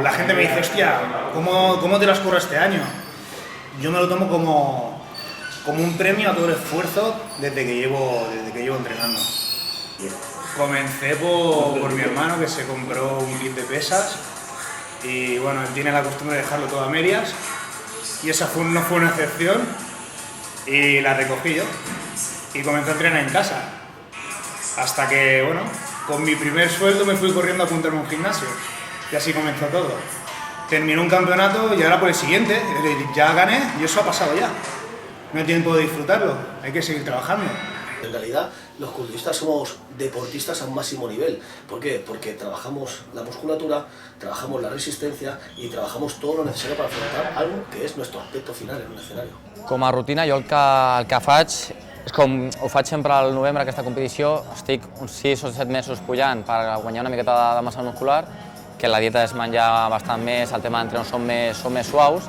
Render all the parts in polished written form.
La gente me dice, hostia, ¿cómo te lo has currado este año? Yo me lo tomo como un premio a todo el esfuerzo desde que llevo entrenando. Comencé por mi hermano, que se compró un kit de pesas y bueno, él tiene la costumbre de dejarlo todo a medias y esa no fue una excepción y la recogí yo y comencé a entrenar en casa hasta que, bueno, con mi primer sueldo me fui corriendo a apuntarme a un gimnasio y así comenzó todo. Terminé un campeonato y ahora por el siguiente, ya gané y eso ha pasado ya. No hay tiempo de disfrutarlo, hay que seguir trabajando. En realidad, los culturistas somos deportistas a un máximo nivel. ¿Por qué? Porque trabajamos la musculatura, trabajamos la resistencia y trabajamos todo lo necesario para afrontar algo que es nuestro aspecto final en un escenario. Com a rutina, jo el que faig és com ho faig sempre al novembre, aquesta competició, estic uns 6 o 7 mesos pujant per guanyar una miqueta de massa muscular, que la dieta és menjar bastant més, el tema d'entrenos són més suaus,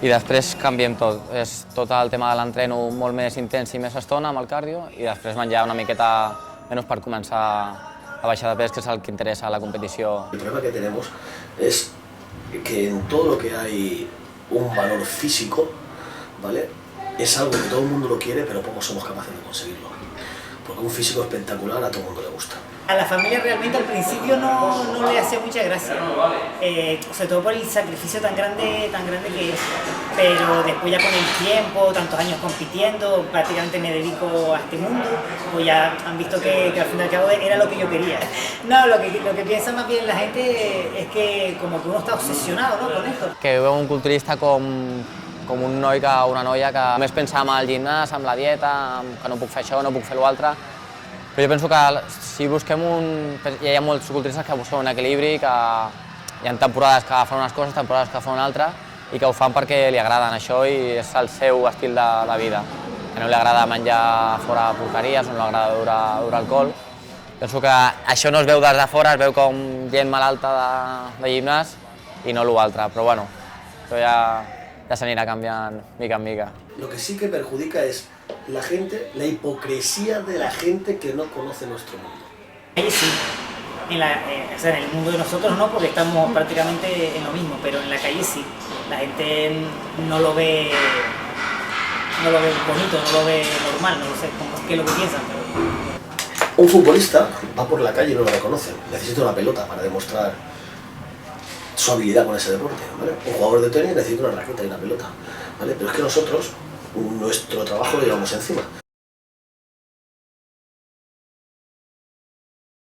i després canviem tot. És tot el tema de l'entreno molt més intens i més estona amb el cardio i després menjar una miqueta menys per començar a baixar de pes, que és el que interessa a la competició. El problema que tenemos es que en todo lo que hay un valor físico, ¿vale? Es algo que todo el mundo lo quiere, pero pocos somos capaces de conseguirlo. Porque un físico espectacular a todo el mundo le gusta. A la familia realmente al principio no le hacía mucha gracia, sobre todo por el sacrificio tan grande que es, pero después ya con el tiempo, tantos años compitiendo, prácticamente me dedico a este mundo, pues ya han visto que al fin y al cabo era lo que yo quería. No, lo que piensa más bien la gente es que como que uno está obsesionado, ¿no?, con esto. Que veu un culturista com un noi que una noia que només pensa en el gimnàs, en la dieta, que no puc fer això, no puc fer l'altre. Però jo penso que si busquem hi ha molts culturistes que busquen un equilibri, que hi ha temporades que fan unes coses, temporades que fan una altra, i que ho fan perquè li agraden això i és el seu estil de vida. Que no li agrada menjar fora porqueries, no li agrada beure alcohol. Penso que això no es veu des de fora, es veu com gent malalta de gimnàs i no l'altre, però bueno, això ja s'anirà canviant mica en mica. Lo que sí que perjudica es la gente, la hipocresía de la gente que no conoce nuestro mundo. Ahí sí, en el mundo de nosotros no, porque estamos prácticamente en lo mismo, pero en la calle sí. La gente no lo ve bonito, no lo ve normal, no sé qué es lo que piensan. Pero... Un futbolista va por la calle y no lo reconoce, necesita una pelota para demostrar su habilidad con ese deporte, ¿vale? Un jugador de tenis necesita una raqueta y una pelota, ¿vale? Pero es que nosotros nuestro trabajo lo llevamos encima.